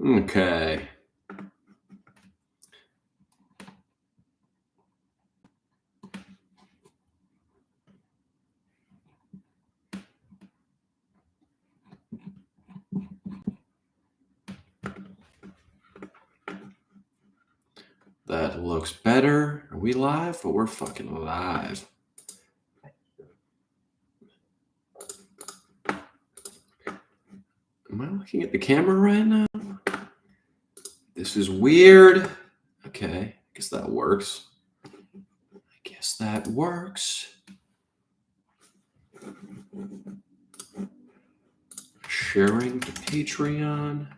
Okay. That looks better. Are we live? But we're fucking live. Am I looking at the camera right now? This is weird. Okay, I guess that works. Sharing to Patreon.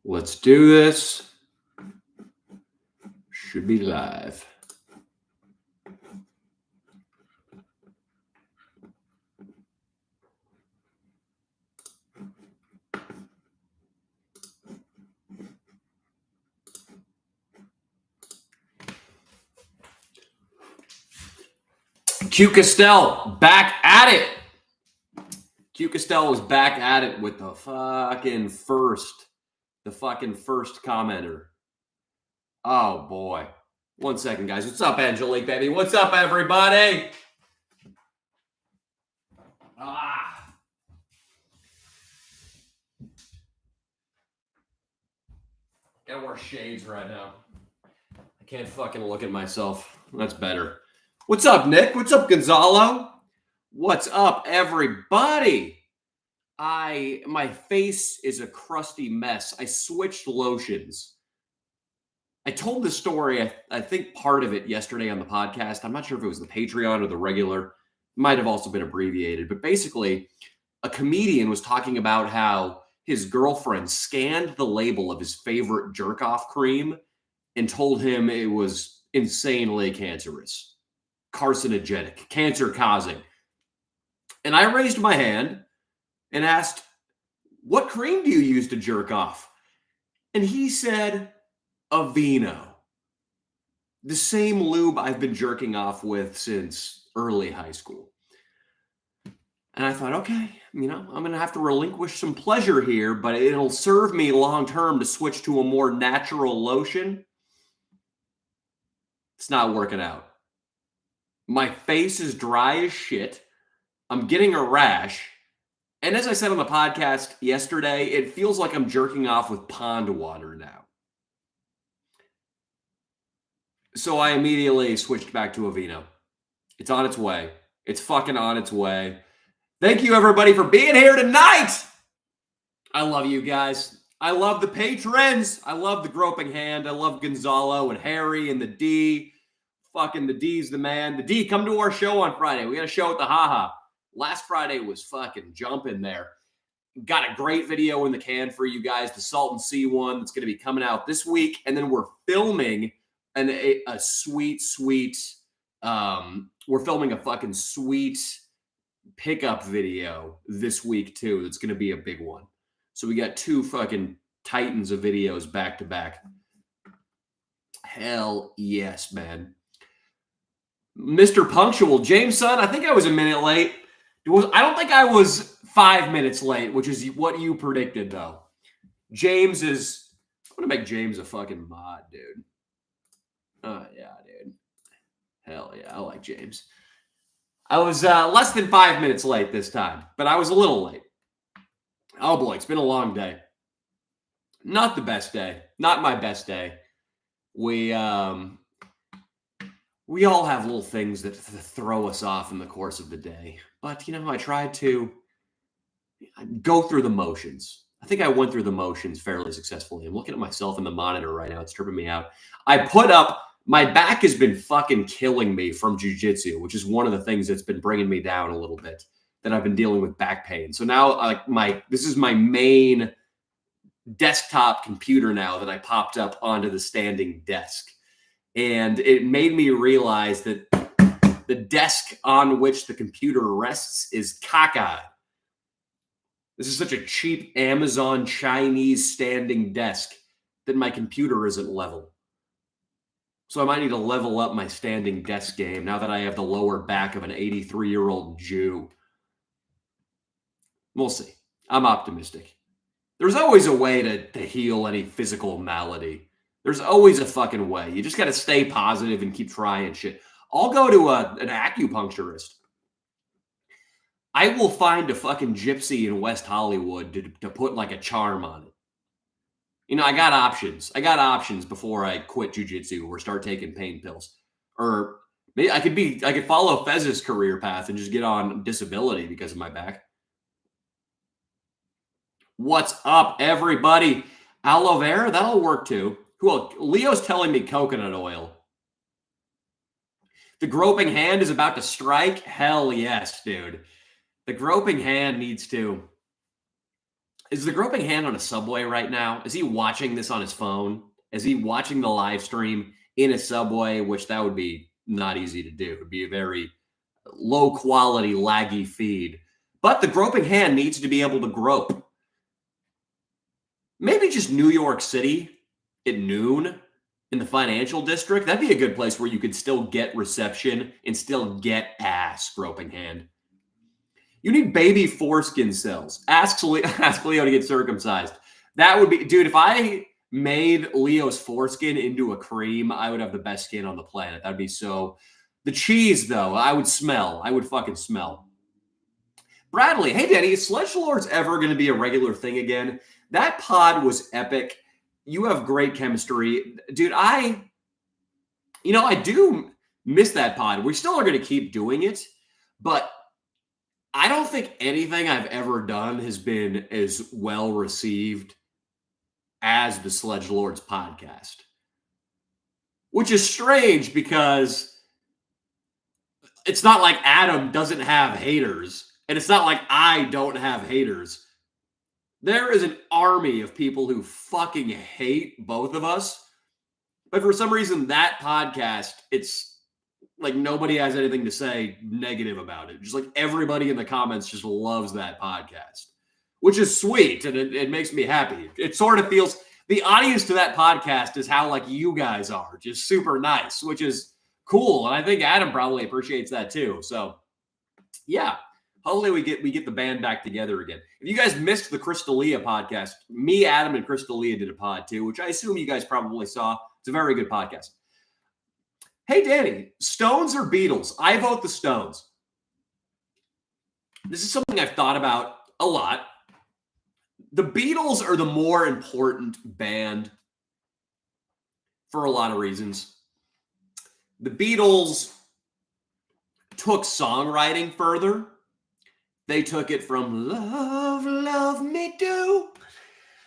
Let's do this. Should be live. Q Castell back at it. Q Castell was back at it with the fucking first commenter. Oh boy. 1 second, guys. What's up, Angelique, baby? What's up, everybody? Gotta wear shades right now. I can't fucking look at myself. That's better. What's up, Nick? What's up, Gonzalo? What's up, everybody? My face is a crusty mess. I switched lotions. I told the story, I think part of it yesterday on the podcast. I'm not sure if it was the Patreon or the regular. It might have also been abbreviated. But basically, a comedian was talking about how his girlfriend scanned the label of his favorite jerk-off cream and told him it was insanely cancerous, carcinogenic, cancer-causing. And I raised my hand and asked, "What cream do you use to jerk off?" And he said, Aveeno. The same lube I've been jerking off with since early high school. And I thought, okay, I'm going to have to relinquish some pleasure here, but it'll serve me long-term to switch to a more natural lotion. It's not working out. My face is dry as shit. I'm getting a rash. And as I said on the podcast yesterday, it feels like I'm jerking off with pond water now. So I immediately switched back to Aveeno. It's on its way. It's fucking on its way. Thank you, everybody, for being here tonight. I love you guys. I love the patrons. I love the groping hand. I love Gonzalo and Harry and the D. Fucking the D's the man. The D, come to our show on Friday. We got a show at the Haha. Last Friday was fucking jumping there. Got a great video in the can for you guys. The Salton Sea one that's going to be coming out this week. And then we're filming a sweet, we're filming a fucking sweet pickup video this week too. That's going to be a big one. So we got 2 fucking titans of videos back to back. Hell yes, man. Mr. Punctual, James son, I think I was a minute late. I don't think I was 5 minutes late, which is what you predicted though. I'm going to make James a fucking mod, dude. Oh yeah, dude. Hell yeah, I like James. I was less than 5 minutes late this time, but I was a little late. Oh boy, it's been a long day. Not the best day. Not my best day. We all have little things that throw us off in the course of the day. But, I tried to go through the motions. I think I went through the motions fairly successfully. I'm looking at myself in the monitor right now. It's tripping me out. I put up My back has been fucking killing me from jujitsu, which is one of the things that's been bringing me down a little bit. That I've been dealing with back pain. So now, this is my main desktop computer now that I popped up onto the standing desk, and it made me realize that the desk on which the computer rests is cockeyed. This is such a cheap Amazon Chinese standing desk that my computer isn't level. So I might need to level up my standing desk game now that I have the lower back of an 83-year-old Jew. We'll see. I'm optimistic. There's always a way to heal any physical malady. There's always a fucking way. You just got to stay positive and keep trying shit. I'll go to an acupuncturist. I will find a fucking gypsy in West Hollywood to put like a charm on it. You know, I got options. I got options before I quit jujitsu or start taking pain pills. Or maybe I could follow Fez's career path and just get on disability because of my back. What's up, everybody? Aloe vera, that'll work too. Cool. Leo's telling me coconut oil. The groping hand is about to strike? Hell yes, dude. The groping hand needs to. Is the groping hand on a subway right now? Is he watching this on his phone? Is he watching the live stream in a subway? Which that would be not easy to do. It would be a very low quality, laggy feed. But the groping hand needs to be able to grope. Maybe just New York City at noon in the financial district. That'd be a good place where you could still get reception and still get ass, groping hand. You need baby foreskin cells. Ask Leo to get circumcised. That would be, dude, if I made Leo's foreskin into a cream, I would have the best skin on the planet. That'd be so. The cheese, though, I would smell. I would fucking smell. Bradley, hey, Danny, is Sledge Lords ever going to be a regular thing again? That pod was epic. You have great chemistry. Dude, I do miss that pod. We still are going to keep doing it, but I don't think anything I've ever done has been as well received as the Sledge Lords podcast, which is strange because it's not like Adam doesn't have haters, and it's not like I don't have haters. There is an army of people who fucking hate both of us. But for some reason, that podcast, it's like nobody has anything to say negative about it. Just like everybody in the comments just loves that podcast, which is sweet. And it makes me happy. It sort of feels, the audience to that podcast is how like you guys are, just super nice, which is cool. And I think Adam probably appreciates that too. So yeah. Hopefully we get the band back together again. If you guys missed the Crystalia podcast, me, Adam, and Crystalia did a pod too, which I assume you guys probably saw. It's a very good podcast. Hey, Danny, Stones or Beatles? I vote the Stones. This is something I've thought about a lot. The Beatles are the more important band for a lot of reasons. The Beatles took songwriting further. They took it from love, love me do,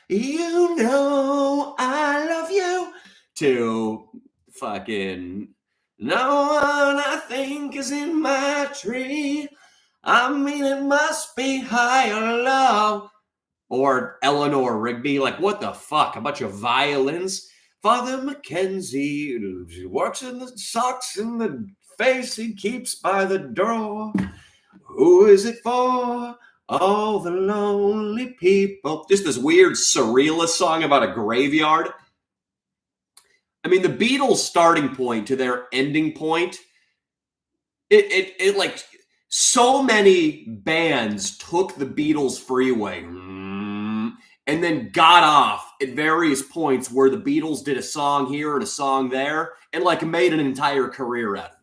you know I love you, to fucking no one I think is in my tree. I mean, it must be higher love. Or Eleanor Rigby, like, what the fuck? A bunch of violins. Father Mackenzie works in the socks in the face he keeps by the door. Who is it for? All the lonely people. Just this weird surrealist song about a graveyard. I mean, the Beatles' starting point to their ending point, it like so many bands took the Beatles freeway and then got off at various points where the Beatles did a song here and a song there and like made an entire career out of it.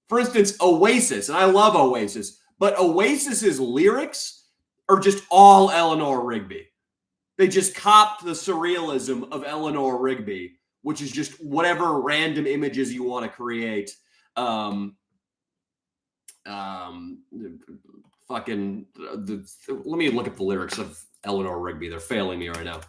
For instance, Oasis, and I love Oasis, but Oasis's lyrics are just all Eleanor Rigby. They just copped the surrealism of Eleanor Rigby, which is just whatever random images you want to create. Let me look at the lyrics of Eleanor Rigby. They're failing me right now.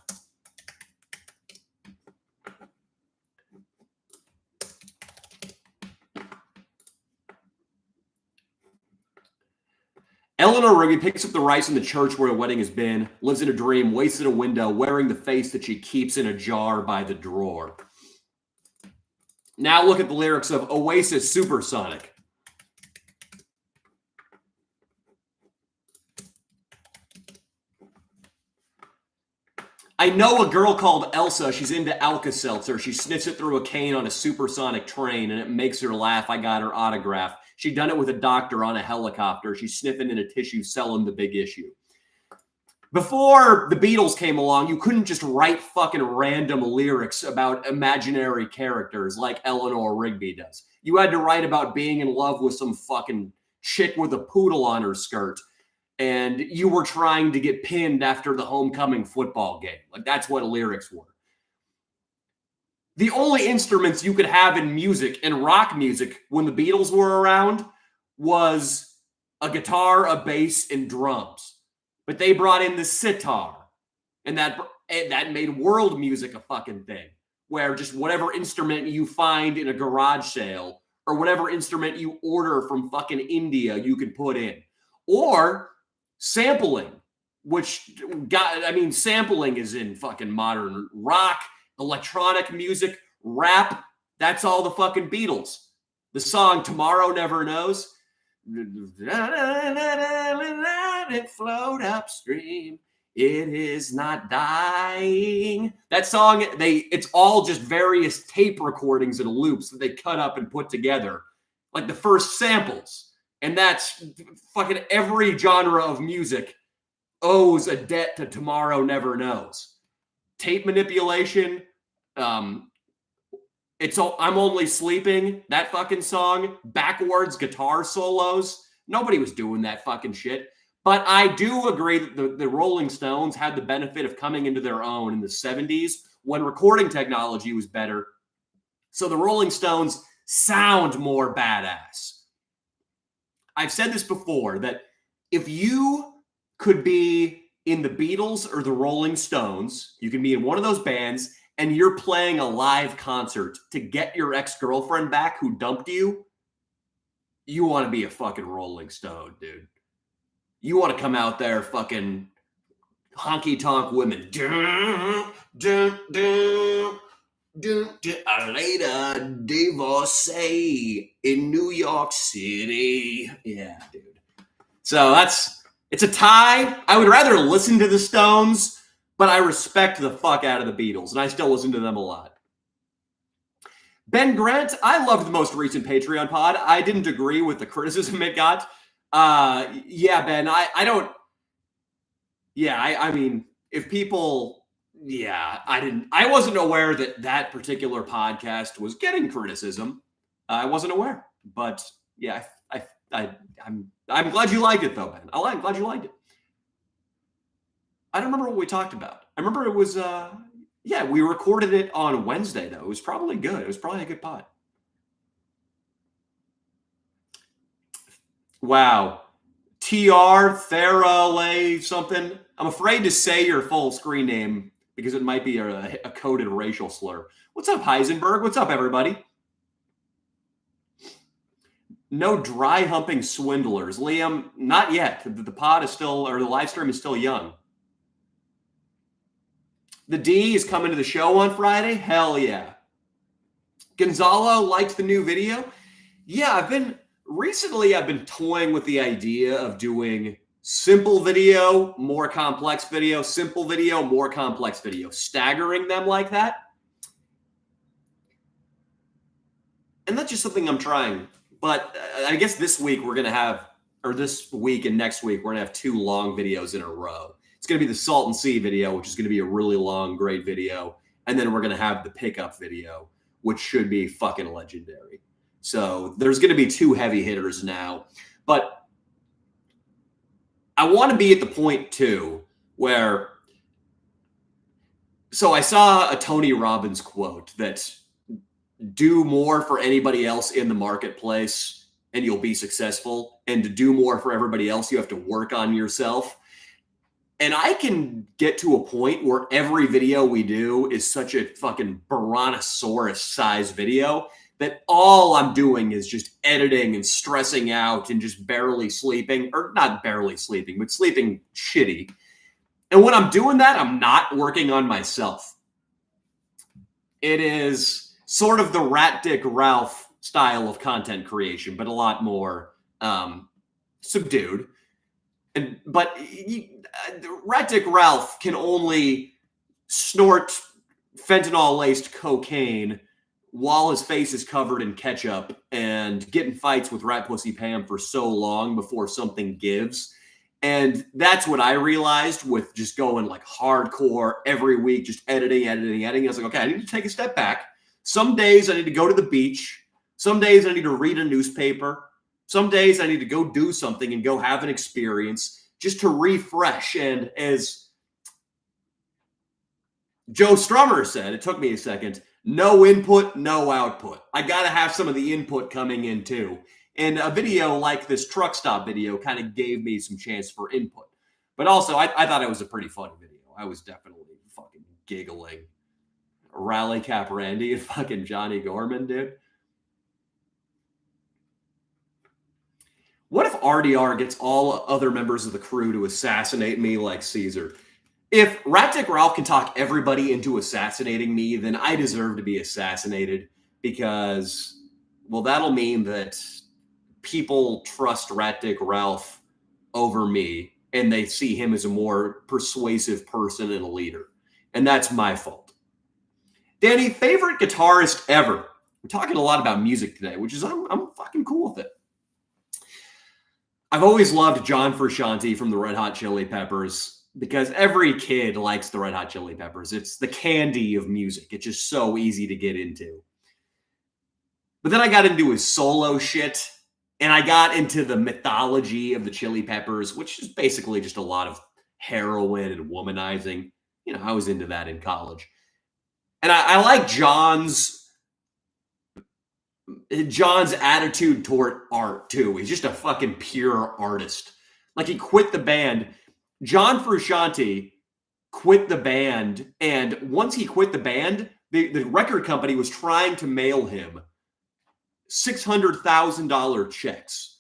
Eleanor Rigby picks up the rice in the church where a wedding has been, lives in a dream, waits at a window, wearing the face that she keeps in a jar by the drawer. Now look at the lyrics of Oasis Supersonic. I know a girl called Elsa. She's into Alka-Seltzer. She sniffs it through a cane on a supersonic train, and it makes her laugh. I got her autograph. She done it with a doctor on a helicopter. She's sniffing in a tissue, selling the big issue. Before the Beatles came along, you couldn't just write fucking random lyrics about imaginary characters like Eleanor Rigby does. You had to write about being in love with some fucking chick with a poodle on her skirt, and you were trying to get pinned after the homecoming football game. Like, that's what lyrics were. The only instruments you could have in music, in rock music, when the Beatles were around, was a guitar, a bass, and drums. But they brought in the sitar, and that made world music a fucking thing, where just whatever instrument you find in a garage sale, or whatever instrument you order from fucking India, you can put in. Or sampling, sampling is in fucking modern rock, electronic music, rap. That's all the fucking Beatles. The song Tomorrow Never Knows. Let it float upstream. It is not dying. That song, it's all just various tape recordings and loops that they cut up and put together, like the first samples. And that's fucking every genre of music owes a debt to Tomorrow Never Knows. Tape manipulation, I'm Only Sleeping, that fucking song, backwards guitar solos. Nobody was doing that fucking shit. But I do agree that the Rolling Stones had the benefit of coming into their own in the 70s when recording technology was better. So the Rolling Stones sound more badass. I've said this before, that if you could be in the Beatles or the Rolling Stones, you can be in one of those bands, and you're playing a live concert to get your ex-girlfriend back who dumped you, you want to be a fucking Rolling Stone, dude. You want to come out there fucking honky-tonk women. I later divorcee in New York City. Yeah, dude. So it's a tie. I would rather listen to the Stones, but I respect the fuck out of the Beatles, and I still listen to them a lot. Ben Grant, I loved the most recent Patreon pod. I didn't agree with the criticism it got. Yeah, Ben, I mean, if people... Yeah, I wasn't aware that particular podcast was getting criticism. I wasn't aware, but yeah, I'm glad you liked it though, Ben. I'm glad you liked it. I don't remember what we talked about. I remember it was, we recorded it on Wednesday though. It was probably good. It was probably a good pod. Wow. TR, Therale, something. I'm afraid to say your full screen name because it might be a coded racial slur. What's up, Heisenberg? What's up, everybody? No dry humping swindlers. Liam, not yet. The pod is still, or the live stream is still young. The D is coming to the show on Friday? Hell yeah. Gonzalo liked the new video. Yeah, I've been toying with the idea of doing simple video, more complex video, simple video, more complex video, staggering them like that. And that's just something I'm trying. But I guess this week this week and next week, we're going to have 2 long videos in a row. It's going to be the Salton Sea video, which is going to be a really long, great video. And then we're going to have the pickup video, which should be fucking legendary. So there's going to be 2 heavy hitters now. But I want to be at the point, too, where... So I saw a Tony Robbins quote that do more for anybody else in the marketplace and you'll be successful. And to do more for everybody else, you have to work on yourself. And I can get to a point where every video we do is such a fucking Brontosaurus-sized video that all I'm doing is just editing and stressing out and just barely sleeping, or not barely sleeping, but sleeping shitty. And when I'm doing that, I'm not working on myself. It is sort of the Rat Dick Ralph style of content creation, but a lot more subdued. But Rat Dick Ralph can only snort fentanyl-laced cocaine while his face is covered in ketchup and get in fights with Rat Pussy Pam for so long before something gives. And that's what I realized with just going like hardcore every week, just editing. I was like, okay, I need to take a step back. Some days I need to go to the beach. Some days I need to read a newspaper. Some days I need to go do something and go have an experience just to refresh. And as Joe Strummer said, it took me a second, no input, no output. I got to have some of the input coming in too. And a video like this truck stop video kind of gave me some chance for input. But also, I thought it was a pretty funny video. I was definitely fucking giggling. Rally Cap Randy and fucking Johnny Gorman, dude. What if RDR gets all other members of the crew to assassinate me like Caesar? If Rat Dick Ralph can talk everybody into assassinating me, then I deserve to be assassinated because, well, that'll mean that people trust Rat Dick Ralph over me and they see him as a more persuasive person and a leader. And that's my fault. Danny, favorite guitarist ever? We're talking a lot about music today, which is, I'm fucking cool with it. I've always loved John Frusciante from the Red Hot Chili Peppers because every kid likes the Red Hot Chili Peppers. It's the candy of music. It's just so easy to get into. But then I got into his solo shit, and I got into the mythology of the Chili Peppers, which is basically just a lot of heroin and womanizing. You know, I was into that in college. And I like John's attitude toward art, too. He's just a fucking pure artist. Like, he quit the band. John Frusciante quit the band, and once he quit the band, the record company was trying to mail him $600,000 checks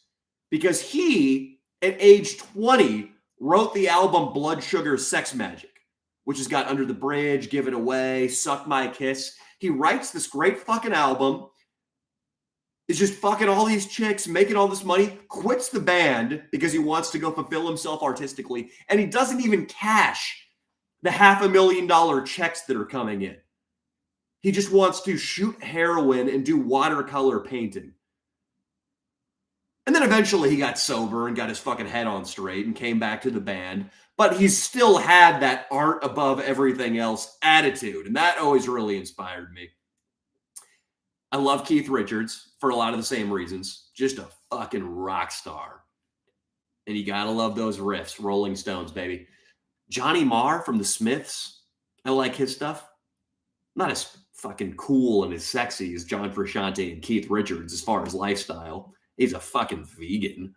because he, at age 20, wrote the album Blood Sugar Sex Magic, which has got Under the Bridge, Give It Away, Suck My Kiss. He writes this great fucking album, is just fucking all these chicks, making all this money, quits the band because he wants to go fulfill himself artistically, and he doesn't even cash the $500,000 checks that are coming in. He just wants to shoot heroin and do watercolor painting. And then eventually he got sober and got his fucking head on straight and came back to the band. But he still had that art above everything else attitude. And that always really inspired me. I love Keith Richards for a lot of the same reasons. Just a fucking rock star. And you gotta love those riffs. Rolling Stones, baby. Johnny Marr from the Smiths. I like his stuff. Not as fucking cool and as sexy as John Frusciante and Keith Richards as far as lifestyle. He's a fucking vegan.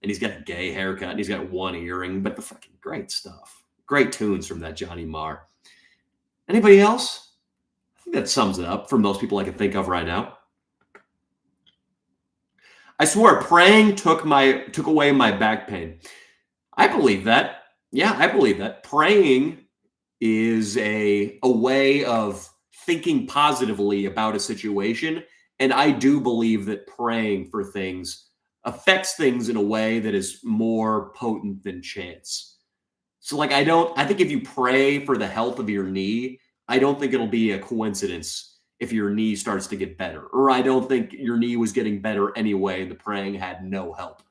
And he's got a gay haircut. And he's got one earring. But the fucking great stuff. Great tunes from that Johnny Marr. Anybody else? I think that sums it up for most people I can think of right now. I swear, praying took away my back pain. I believe that. Yeah, I believe that. Praying is a way of thinking positively about a situation. And I do believe that praying for things affects things in a way that is more potent than chance. So like, I think if you pray for the health of your knee, I don't think it'll be a coincidence if your knee starts to get better. Or I don't think your knee was getting better anyway. The praying had no help.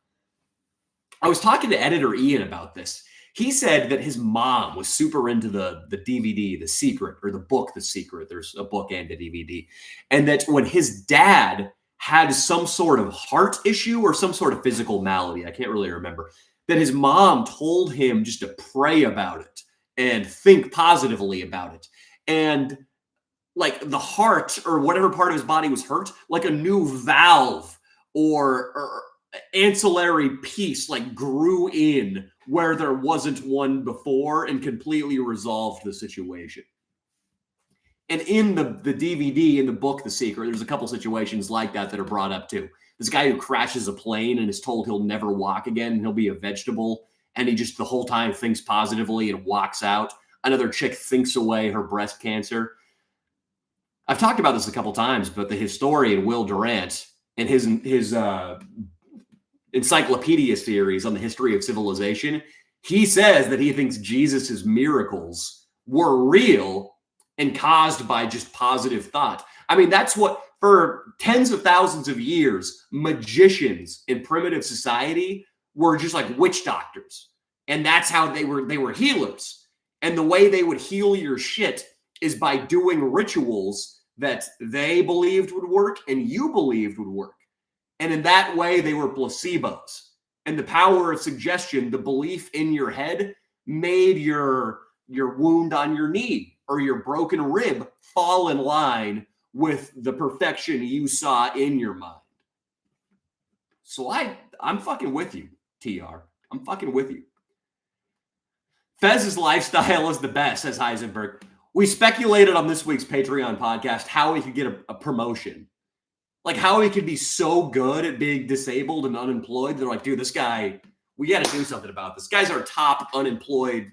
I was talking to editor Ian about this. He said that his mom was super into the DVD, The Secret, or the book, The Secret. There's a book and a DVD. And that when his dad had some sort of heart issue or some sort of physical malady, I can't really remember, that his mom told him just to pray about it and think positively about it. And like the heart or whatever part of his body was hurt, like a new valve or ancillary piece like grew in where there wasn't one before and completely resolved the situation. And in the DVD, in the book, The Secret, there's a couple situations like that that are brought up too. This guy who crashes a plane and is told he'll never walk again and he'll be a vegetable. And he just the whole time thinks positively and walks out. Another chick thinks away her breast cancer. I've talked about this a couple times, but the historian Will Durant and his encyclopedia series on the history of civilization, he says that he thinks Jesus's miracles were real and caused by just positive thought. I mean, that's what, for tens of thousands of years, magicians in primitive society were just like witch doctors. And that's how they were healers. And the way they would heal your shit is by doing rituals that they believed would work and you believed would work. And in that way, they were placebos. And the power of suggestion, the belief in your head, made your wound on your knee or your broken rib fall in line with the perfection you saw in your mind. So I'm fucking with you, TR. I'm fucking with you. Fez's lifestyle is the best, says Heisenberg. We speculated on this week's Patreon podcast how he could get a promotion. Like how he could be so good at being disabled and unemployed. They're like, dude, this guy, we got to do something about this. This guy's our top unemployed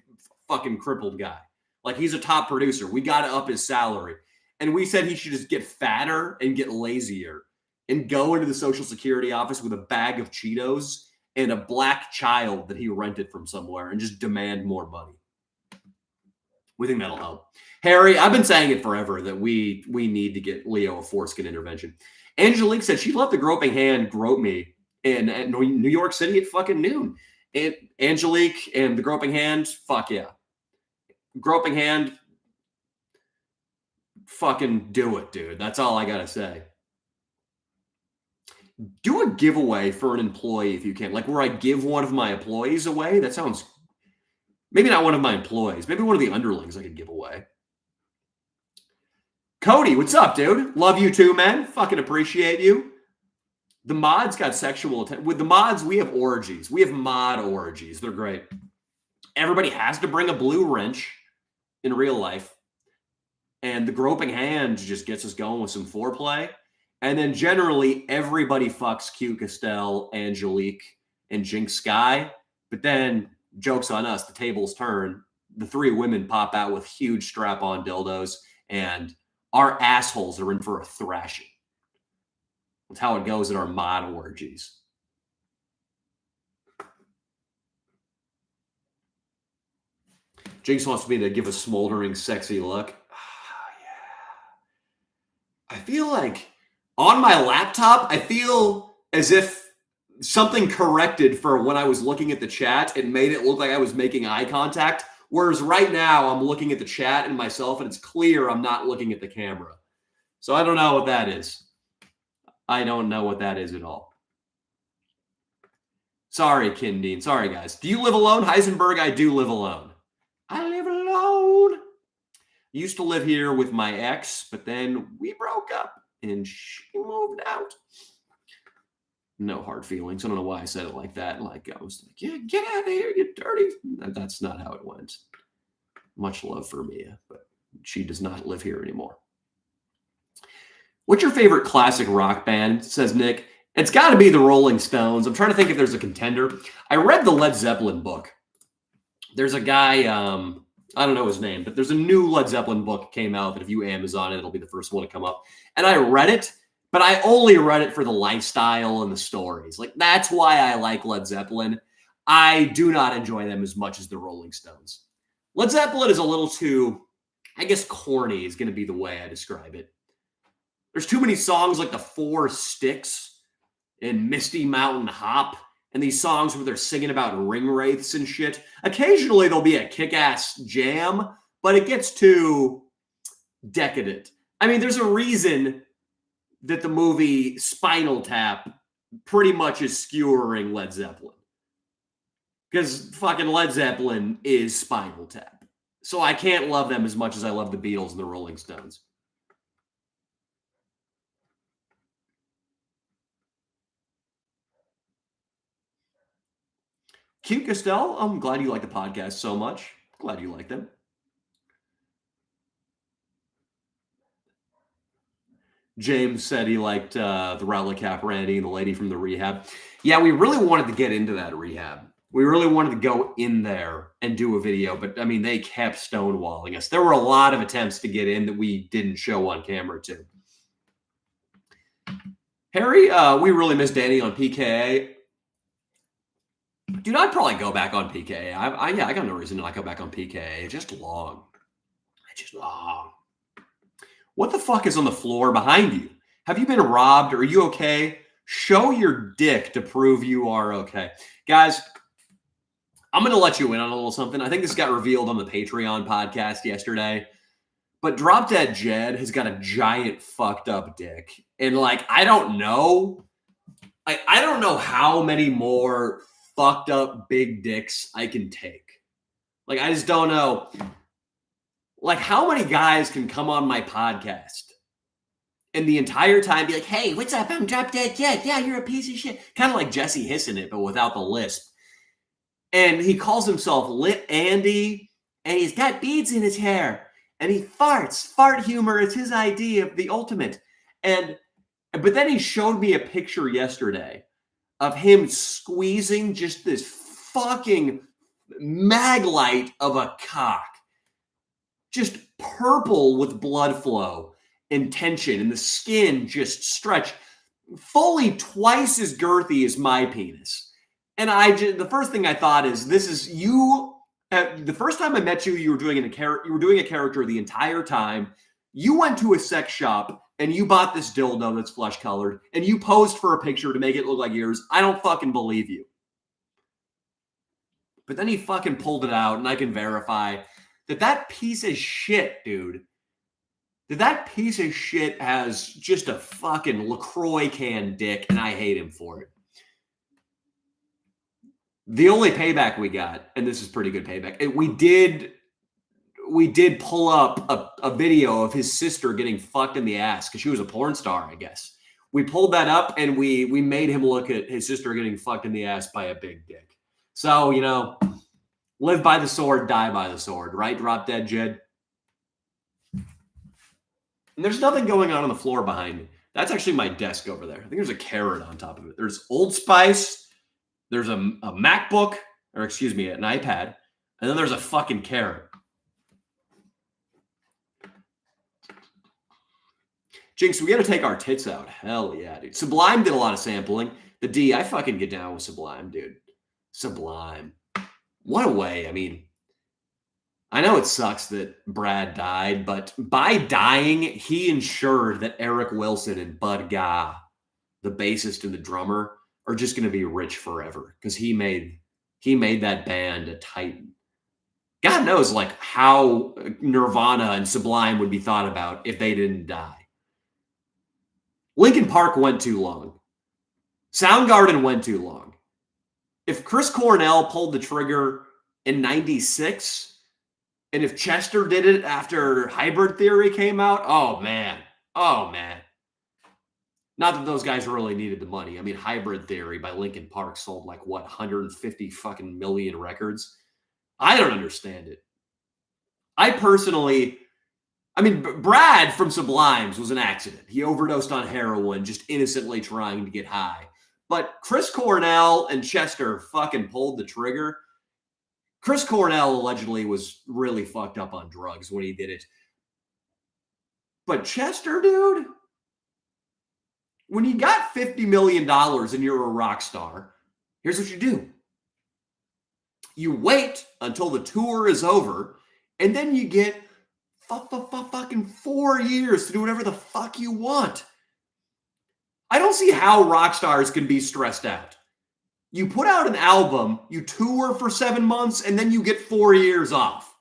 fucking crippled guy. Like he's a top producer. We got to up his salary. And we said he should just get fatter and get lazier and go into the Social Security office with a bag of Cheetos and a black child that he rented from somewhere and just demand more money. We think that'll help. Harry, I've been saying it forever that we need to get Leo a foreskin intervention. Angelique said she'd let the groping hand grope me in New York City at fucking noon. And Angelique and the groping hand, fuck yeah. Groping hand, fucking do it, dude. That's all I gotta say. Do a giveaway for an employee if you can. Like where I give one of my employees away. That sounds, maybe not one of my employees. Maybe one of the underlings I could give away. Cody, what's up, dude? Love you too, man. Fucking appreciate you. The mods got sexual attention. With the mods, we have orgies. We have mod orgies. They're great. Everybody has to bring a blue wrench in real life. And the groping hand just gets us going with some foreplay. And then generally, everybody fucks Q Castell, Angelique, and Jinx Sky. But then, joke's on us, the tables turn. The three women pop out with huge strap-on dildos. And our assholes are in for a thrashing. That's how it goes in our mod orgies. Jinx wants me to give a smoldering, sexy look. Oh, yeah. I feel like on my laptop, I feel as if something corrected for when I was looking at the chat and made it look like I was making eye contact. Whereas right now I'm looking at the chat and myself and it's clear I'm not looking at the camera. So I don't know what that is. I don't know what that is at all. Sorry, Kindine. Sorry, guys. Do you live alone? Heisenberg, I do live alone. I live alone. I used to live here with my ex, but then we broke up and she moved out. No hard feelings. I don't know why I said it like that. Like I was like, yeah, get out of here, you dirty. That's not how it went. Much love for Mia, but she does not live here anymore. What's your favorite classic rock band? Says Nick. It's got to be the Rolling Stones. I'm trying to think if there's a contender. I read the Led Zeppelin book. There's a guy, I don't know his name, but there's a new Led Zeppelin book came out that if you Amazon it, it'll be the first one to come up. And I read it, but I only read it for the lifestyle and the stories. Like, that's why I like Led Zeppelin. I do not enjoy them as much as the Rolling Stones. Led Zeppelin is a little too, I guess, corny is going to be the way I describe it. There's too many songs like The Four Sticks and Misty Mountain Hop and these songs where they're singing about ring wraiths and shit. Occasionally there'll be a kick-ass jam, but it gets too decadent. I mean, there's a reason that the movie Spinal Tap pretty much is skewering Led Zeppelin. Because fucking Led Zeppelin is Spinal Tap. So I can't love them as much as I love the Beatles and the Rolling Stones. Cute Castell, I'm glad you like the podcast so much. Glad you like them. James said he liked the Relic Cap Randy and the lady from the rehab. Yeah, we really wanted to get into that rehab. We really wanted to go in there and do a video, but I mean, they kept stonewalling us. There were a lot of attempts to get in that we didn't show on camera too. Harry, we really miss Danny on PKA. Dude, I'd probably go back on PKA. I got no reason to not go back on PKA. It's just long. What the fuck is on the floor behind you? Have you been robbed? Are you okay? Show your dick to prove you are okay. Guys, I'm going to let you in on a little something. I think this got revealed on the Patreon podcast yesterday. But Drop Dead Jed has got a giant fucked up dick. And like, I don't know. I don't know how many more fucked up big dicks I can take. Like, I just don't know. Like, how many guys can come on my podcast and the entire time be like, hey, what's up? I'm Drop Dead Jed. Yeah, you're a piece of shit. Kind of like Jesse hissing it, but without the lisp. And he calls himself Lit Andy, and he's got beads in his hair, and he farts. Fart humor is his idea of the ultimate. But then he showed me a picture yesterday of him squeezing just this fucking maglite of a cock. Just purple with blood flow and tension, and the skin just stretched fully twice as girthy as my penis. And the first thing I thought is, this is you. The first time I met you, you were doing a character the entire time. You went to a sex shop and you bought this dildo that's flesh colored, and you posed for a picture to make it look like yours. I don't fucking believe you. But then he fucking pulled it out, and I can verify that piece of shit, dude, that piece of shit has just a fucking LaCroix can dick, and I hate him for it. The only payback we got, and this is pretty good payback, we did pull up a video of his sister getting fucked in the ass because she was a porn star, I guess. We pulled that up, and we made him look at his sister getting fucked in the ass by a big dick. So, you know, live by the sword, die by the sword, right? Drop Dead Jed. And there's nothing going on the floor behind me. That's actually my desk over there. I think there's a carrot on top of it. There's Old Spice. There's a MacBook, or excuse me, an iPad. And then there's a fucking carrot. Jinx, we got to take our tits out. Hell yeah, dude. Sublime did a lot of sampling. The D, I fucking get down with Sublime, dude. Sublime. What a way. I mean, I know it sucks that Brad died, but by dying, he ensured that Eric Wilson and Bud Ga, the bassist and the drummer, are just going to be rich forever because he made that band a titan. God knows like how Nirvana and Sublime would be thought about if they didn't die. Linkin Park went too long. Soundgarden went too long. If Chris Cornell pulled the trigger in 96, and if Chester did it after Hybrid Theory came out, oh man. Not that those guys really needed the money. I mean, Hybrid Theory by Linkin Park sold like, what, 150 fucking million records? I don't understand it. Brad from Sublimes was an accident. He overdosed on heroin, just innocently trying to get high. But Chris Cornell and Chester fucking pulled the trigger. Chris Cornell allegedly was really fucked up on drugs when he did it. But Chester, dude, when you got $50 million and you're a rock star, here's what you do. You wait until the tour is over, and then you get fucking 4 years to do whatever the fuck you want. I don't see how rock stars can be stressed out. You put out an album, you tour for 7 months, and then you get 4 years off.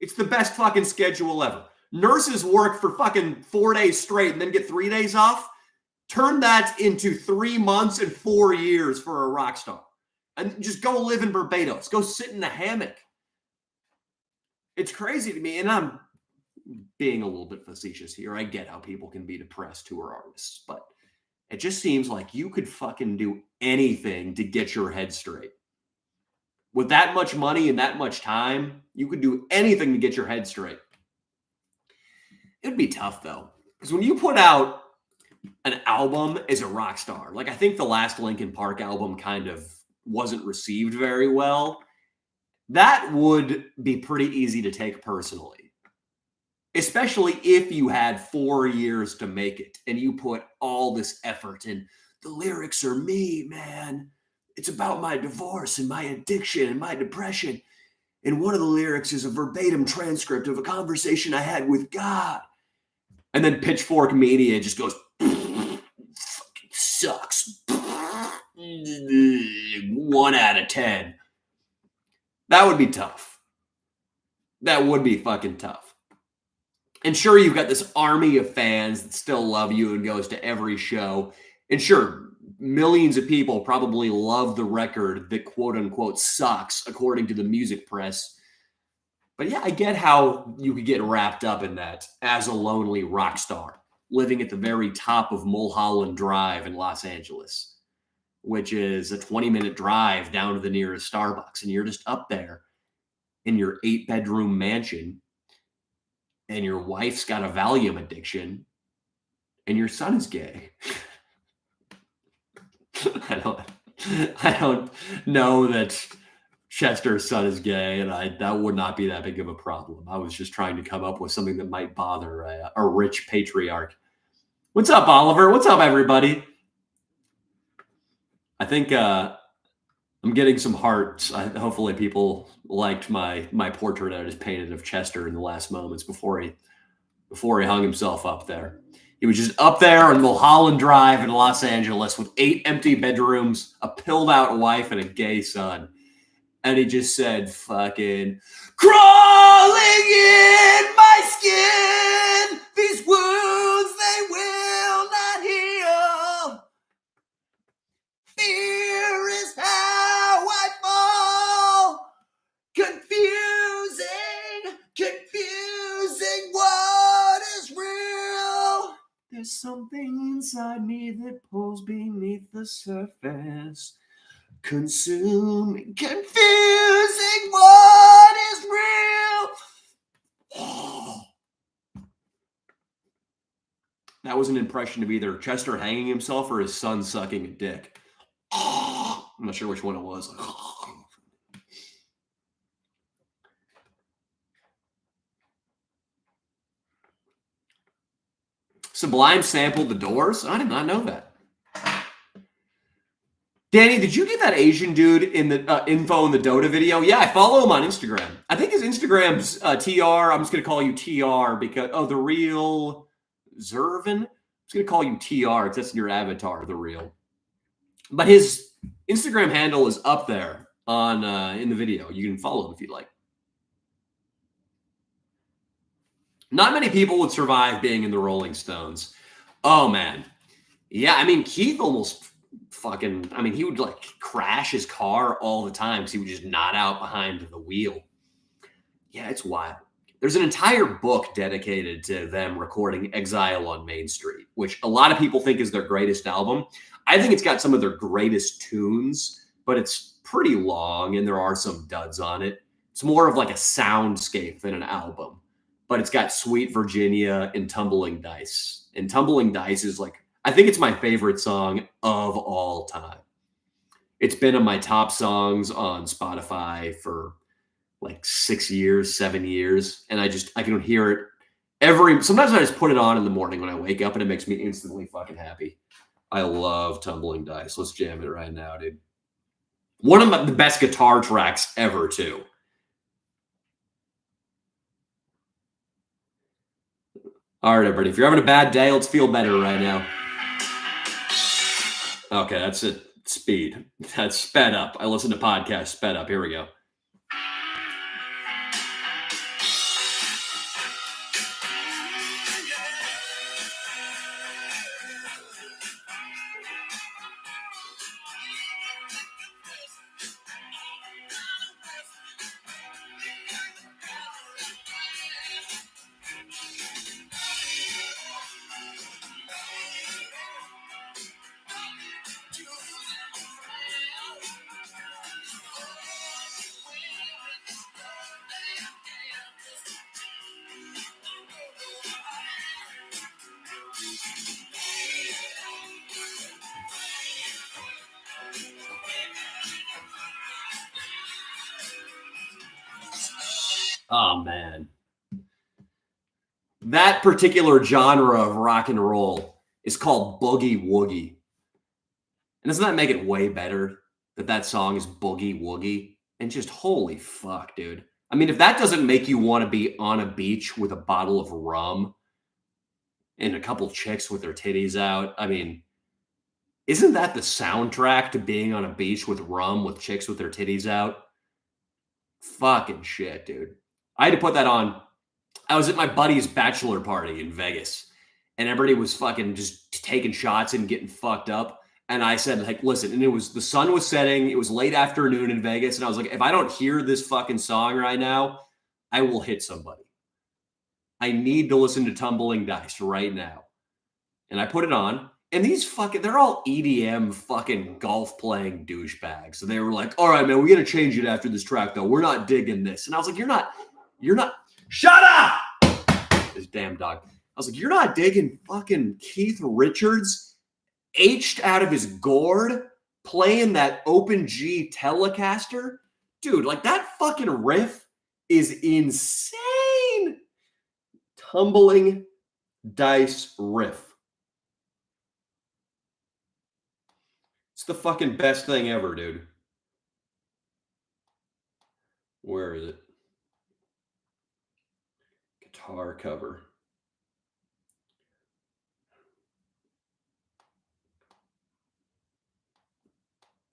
It's the best fucking schedule ever. Nurses work for fucking 4 days straight and then get 3 days off. Turn that into 3 months and 4 years for a rock star. And just go live in Barbados. Go sit in the hammock. It's crazy to me, and I'm being a little bit facetious here. I get how people can be depressed who are artists, but it just seems like you could fucking do anything to get your head straight. With that much money and that much time, you could do anything to get your head straight. It'd be tough, though, because when you put out an album as a rock star. Like, I think the last Linkin Park album kind of wasn't received very well. That would be pretty easy to take personally, especially if you had 4 years to make it and you put all this effort in. The lyrics are me, man. It's about my divorce and my addiction and my depression. And one of the lyrics is a verbatim transcript of a conversation I had with God. And then Pitchfork Media just goes, fucking sucks. 1 out of 10. That would be tough. That would be fucking tough. And sure, you've got this army of fans that still love you and goes to every show. And sure, millions of people probably love the record that quote unquote sucks, according to the music press. But yeah, I get how you could get wrapped up in that as a lonely rock star living at the very top of Mulholland Drive in Los Angeles, which is a 20-minute drive down to the nearest Starbucks. And you're just up there in your 8-bedroom mansion, and your wife's got a Valium addiction, and your son is gay. I don't know that Chester's son is gay, and that would not be that big of a problem. I was just trying to come up with something that might bother a rich patriarch. What's up, Oliver? What's up, everybody? I think I'm getting some hearts. Hopefully people liked my portrait I just painted of Chester in the last moments before he hung himself up there. He was just up there on Mulholland Drive in Los Angeles with 8 empty bedrooms, a pilled out wife, and a gay son. And he just said, fucking, crawling in my skin, these wounds they will not heal. Fear is how I fall. Confusing what is real. There's something inside me that pulls beneath the surface. Consuming, confusing what is real. That was an impression of either Chester hanging himself or his son sucking a dick. I'm not sure which one it was. Sublime sampled The Doors? I did not know that. Danny, did you get that Asian dude in the info in the Dota video? Yeah, I follow him on Instagram. I think his Instagram's TR. I'm just going to call you TR because, the real Zervin. I'm just going to call you TR because that's your avatar, the real. But his Instagram handle is up there on in the video. You can follow him if you'd like. Not many people would survive being in the Rolling Stones. Oh, man. Yeah, I mean, Keith almost he would like crash his car all the time because he would just nod out behind the wheel. Yeah, it's wild. There's an entire book dedicated to them recording Exile on Main Street, which a lot of people think is their greatest album. I think it's got some of their greatest tunes, but it's pretty long and there are some duds on it. It's more of like a soundscape than an album, but it's got Sweet Virginia and Tumbling Dice. And Tumbling Dice is like, I think it's my favorite song of all time. It's been on my top songs on Spotify for like 6 years, 7 years. And I can hear it sometimes I just put it on in the morning when I wake up and it makes me instantly fucking happy. I love Tumbling Dice. Let's jam it right now, dude. One of the best guitar tracks ever, too. All right, everybody. If you're having a bad day, let's feel better right now. Okay, that's it. Speed. That's sped up. I listen to podcasts sped up. Here we go. Oh, man. That particular genre of rock and roll is called boogie woogie. And doesn't that make it way better that that song is boogie woogie? And just holy fuck, dude. I mean, if that doesn't make you want to be on a beach with a bottle of rum and a couple chicks with their titties out, I mean, isn't that the soundtrack to being on a beach with rum with chicks with their titties out? Fucking shit, dude. I had to put that on. I was at my buddy's bachelor party in Vegas, and everybody was fucking just taking shots and getting fucked up. And I said, like, listen, and it was the sun was setting, it was late afternoon in Vegas, and I was like, if I don't hear this fucking song right now, I will hit somebody. I need to listen to Tumbling Dice right now. And I put it on, and these fucking, they're all EDM fucking golf playing douchebags. So they were like, all right, man, we got to change it after this track, though. We're not digging this. And I was like, you're not, shut up! This damn dog. I was like, you're not digging fucking Keith Richards H'd out of his gourd playing that open G Telecaster? Dude, like that fucking riff is insane. Tumbling Dice riff. It's the fucking best thing ever, dude. Where is it? Guitar cover.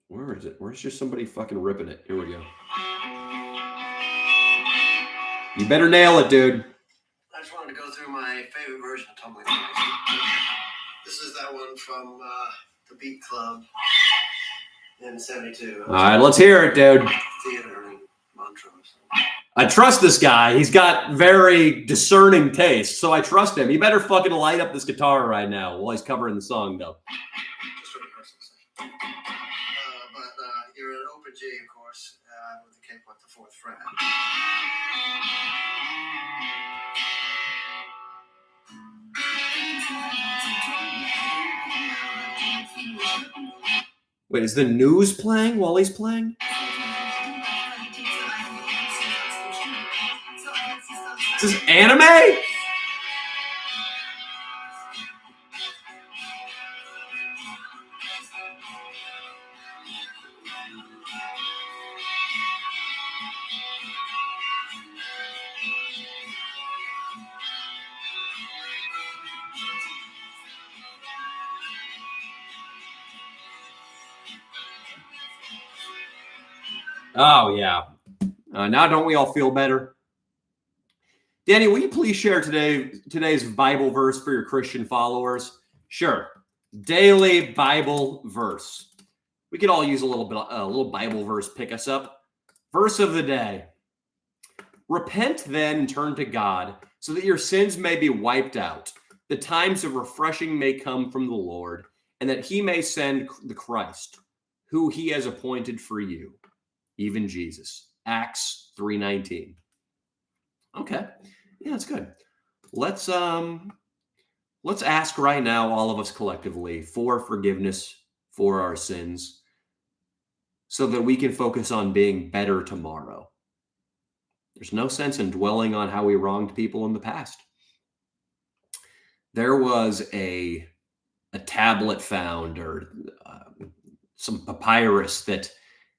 Where is it? Where's just somebody fucking ripping it? Here we go. You better nail it, dude. I just wanted to go through my favorite version of Tumbling Dice. This is that one from the Beat Club in '72. All right, let's hear it, dude. Theater in Montrose. I trust this guy. He's got very discerning taste, so I trust him. He better fucking light up this guitar right now while he's covering the song, though. Just for rehearsal session. But you're in open G, of course, with the capo at the 4th fret. Wait, is the news playing while he's playing? Is this anime? Oh, yeah. Now don't we all feel better? Danny, will you please share today's Bible verse for your Christian followers? Sure. Daily Bible verse. We could all use a little Bible verse pick us up. Verse of the day. Repent then and turn to God so that your sins may be wiped out. The times of refreshing may come from the Lord, and that he may send the Christ, who he has appointed for you, even Jesus. Acts 3:19. Okay. Yeah, that's good. Let's ask right now, all of us collectively, for forgiveness for our sins so that we can focus on being better tomorrow. There's no sense in dwelling on how we wronged people in the past. There was a tablet found or some papyrus that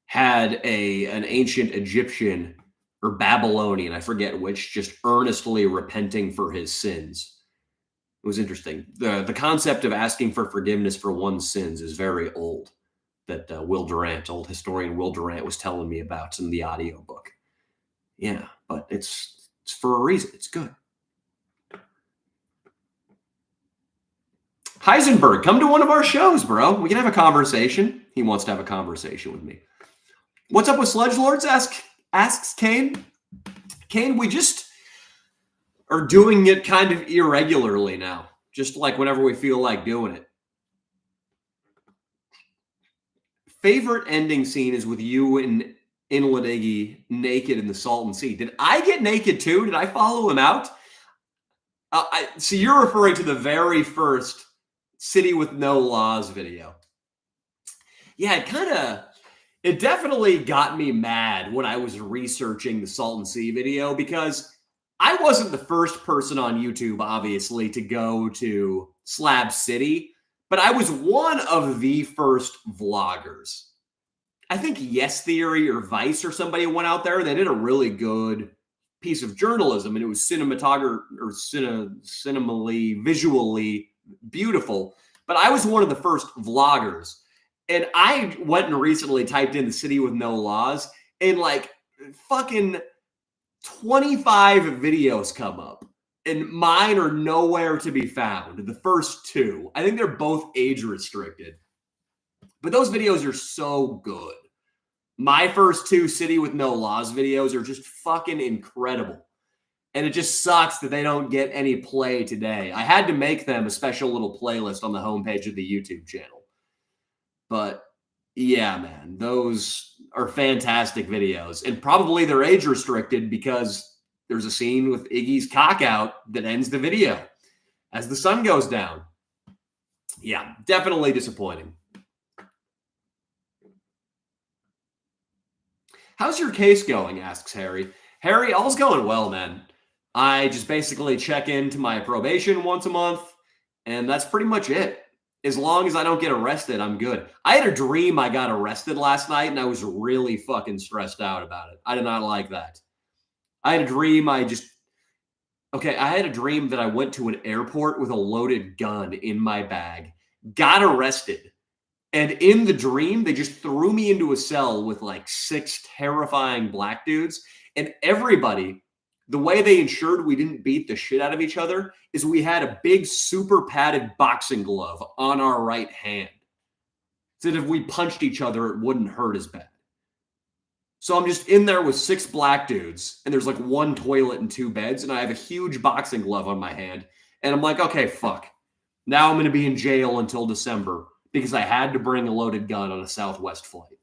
had an ancient Egyptian or Babylonian, I forget which, just earnestly repenting for his sins. It was interesting. The concept of asking for forgiveness for one's sins is very old, that old historian Will Durant was telling me about in the audiobook. Yeah, but it's for a reason. It's good. Heisenberg, come to one of our shows, bro. We can have a conversation. He wants to have a conversation with me. What's up with Sledge Lords? Asks Kane. Kane, we just are doing it kind of irregularly now, just like whenever we feel like doing it. Favorite ending scene is with you and Inladegi naked in the Salton Sea. Did I get naked too? Did I follow him out? So you're referring to the very first City with No Laws video. Yeah, It definitely got me mad when I was researching the Salton Sea video because I wasn't the first person on YouTube, obviously, to go to Slab City, but I was one of the first vloggers. I think Yes Theory or Vice or somebody went out there. They did a really good piece of journalism, and it was cinemally, visually beautiful. But I was one of the first vloggers. And I went and recently typed in the city with no laws, and like fucking 25 videos come up. And mine are nowhere to be found. The first two. I think they're both age restricted. But those videos are so good. My first two City with No Laws videos are just fucking incredible. And it just sucks that they don't get any play today. I had to make them a special little playlist on the homepage of the YouTube channel. But yeah, man, those are fantastic videos. And probably they're age restricted because there's a scene with Iggy's cock out that ends the video as the sun goes down. Yeah, definitely disappointing. How's your case going? Asks Harry. Harry, all's going well, man. I just basically check into my probation once a month, and that's pretty much it. As long as I don't get arrested, I'm good. I had a dream I got arrested last night, and I was really fucking stressed out about it. I did not like that. I had a dream I had a dream that I went to an airport with a loaded gun in my bag, got arrested, and in the dream, they just threw me into a cell with like 6 terrifying black dudes, and everybody, the way they ensured we didn't beat the shit out of each other is we had a big super padded boxing glove on our right hand. So that if we punched each other, it wouldn't hurt as bad. So I'm just in there with 6 black dudes, and there's like 1 toilet and 2 beds, and I have a huge boxing glove on my hand. And I'm like, okay, fuck. Now I'm going to be in jail until December because I had to bring a loaded gun on a Southwest flight.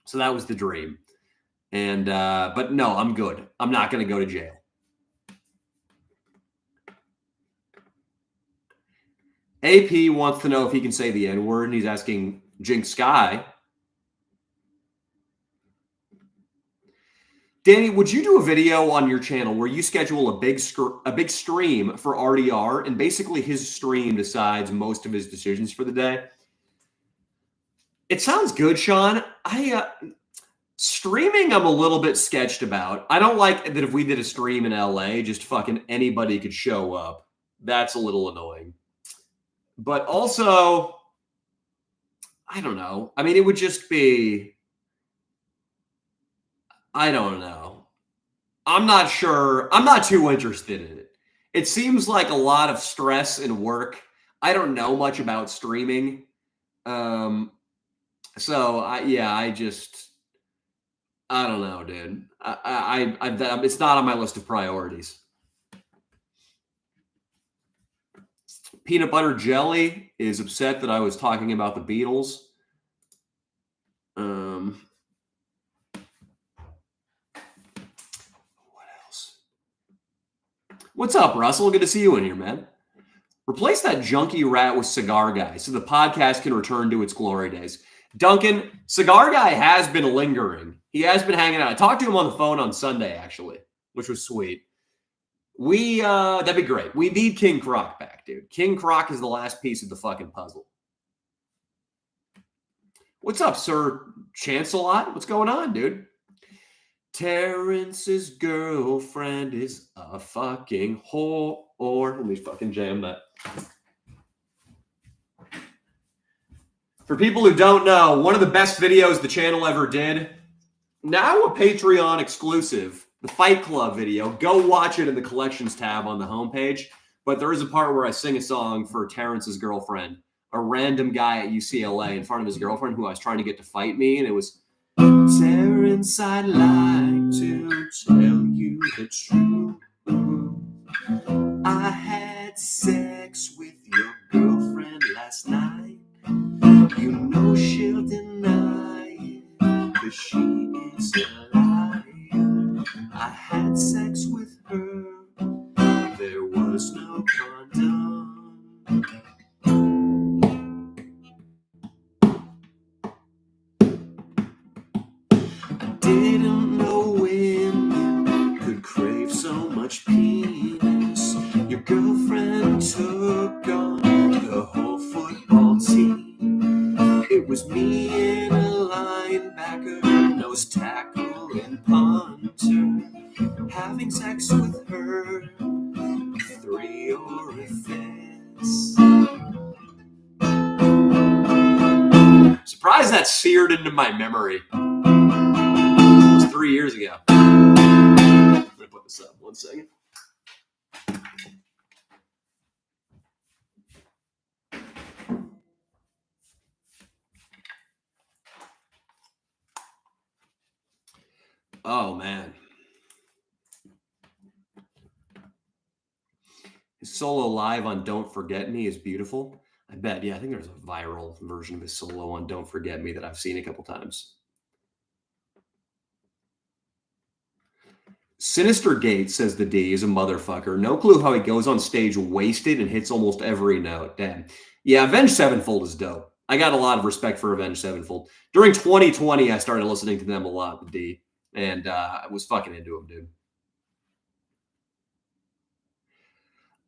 So that was the dream. And, but no, I'm good. I'm not going to go to jail. AP wants to know if he can say the N-word, and he's asking Jinx Sky. Danny, would you do a video on your channel where you schedule a big stream for RDR, and basically his stream decides most of his decisions for the day? It sounds good, Sean. Streaming, I'm a little bit sketched about. I don't like that if we did a stream in LA, just fucking anybody could show up. That's a little annoying. But also, I don't know. I mean, it would just be, I don't know. I'm not sure. I'm not too interested in it. It seems like a lot of stress and work. I don't know much about streaming. So I don't know, dude. It's not on my list of priorities. Peanut Butter Jelly is upset that I was talking about the Beatles. What else? What's up, Russell? Good to see you in here, man. Replace that junkie rat with Cigar Guy so the podcast can return to its glory days. Duncan, Cigar Guy has been lingering. He has been hanging out. I talked to him on the phone on Sunday, actually, which was sweet. That'd be great. We need King Croc back, dude. King Croc is the last piece of the fucking puzzle. What's up, Sir Chancelot? What's going on, dude? Terrence's girlfriend is a fucking whore. Let me fucking jam that. For people who don't know, one of the best videos the channel ever did, now a Patreon exclusive, the Fight Club video. Go watch it in the collections tab on the homepage. But there is a part where I sing a song for Terrence's girlfriend, a random guy at UCLA in front of his girlfriend who I was trying to get to fight me. And it was, Terrence, I'd like to tell you the truth. I had sex with your girlfriend last night. You know she'll deny it, 'cause she is a liar. I had sex with her, there was no condom. didn't know women could crave so much penis. Your girlfriend took on the whole football team. It was me and a linebacker, nose tackle and punter, having sex with her, 3 orifice. Surprised that seared into my memory. It was 3 years ago. I'm going to put this up 1 second. Oh, man. His solo live on Don't Forget Me is beautiful. I bet. Yeah, I think there's a viral version of his solo on Don't Forget Me that I've seen a couple times. Sinister Gates, says the D, is a motherfucker. No clue how he goes on stage wasted and hits almost every note. Damn. Yeah, Avenged Sevenfold is dope. I got a lot of respect for Avenged Sevenfold. During 2020, I started listening to them a lot, the D, and I was fucking into them, dude.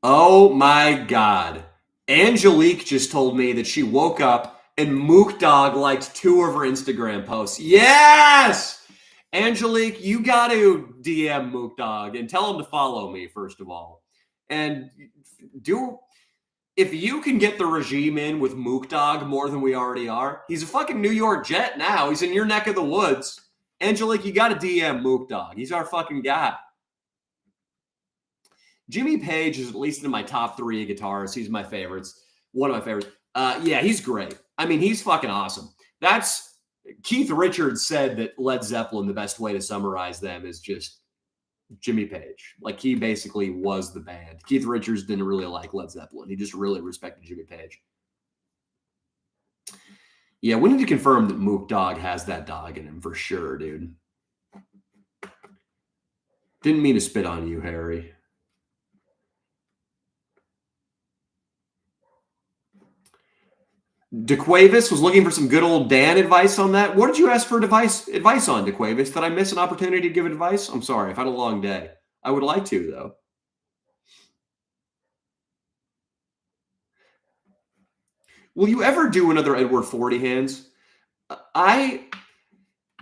Oh my God. Angelique just told me that she woke up and Mook Dog liked 2 of her Instagram posts. Yes! Angelique, you got to DM Mook Dog and tell him to follow me, first of all. And if you can get the regime in with Mook Dog more than we already are, he's a fucking New York Jet now. He's in your neck of the woods. Angelique, you got to DM Mook Dog. He's our fucking guy. Jimmy Page is at least in my top 3 guitarists. He's my favorites. One of my favorites. Yeah, he's great. I mean, he's fucking awesome. Keith Richards said that Led Zeppelin, the best way to summarize them is just Jimmy Page. Like, he basically was the band. Keith Richards didn't really like Led Zeppelin. He just really respected Jimmy Page. Yeah, we need to confirm that Mook Dog has that dog in him for sure, dude. Didn't mean to spit on you, Harry. DeQuavis was looking for some good old Dan advice on that. What did you ask for advice on, DeQuavis? Did I miss an opportunity to give advice? I'm sorry. I've had a long day. I would like to, though. Will you ever do another Edward 40 hands? I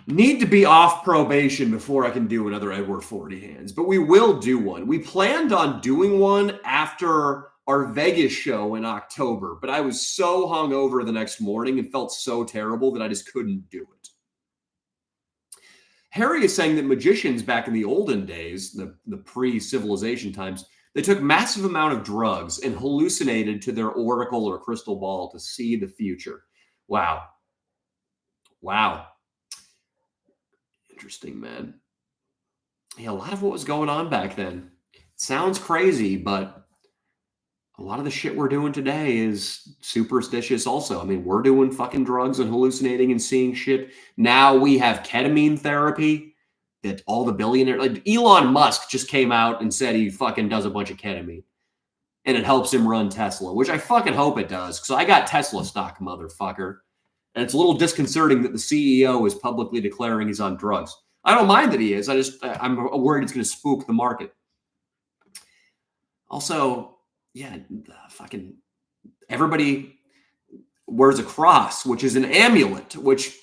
need to be off probation before I can do another Edward 40 hands, but we will do one. We planned on doing one after our Vegas show in October, but I was so hungover the next morning and felt so terrible that I just couldn't do it. Harry is saying that magicians back in the olden days, the pre-civilization times, they took massive amount of drugs and hallucinated to their oracle or crystal ball to see the future. Wow. Wow. Interesting, man. Yeah, a lot of what was going on back then. Sounds crazy, but a lot of the shit we're doing today is superstitious also. I mean, we're doing fucking drugs and hallucinating and seeing shit. Now we have ketamine therapy that all the billionaires, like Elon Musk just came out and said he fucking does a bunch of ketamine and it helps him run Tesla, which I fucking hope it does because I got Tesla stock, motherfucker. And it's a little disconcerting that the CEO is publicly declaring he's on drugs. I don't mind that he is. I'm worried it's going to spook the market. Also, yeah, fucking everybody wears a cross, which is an amulet, which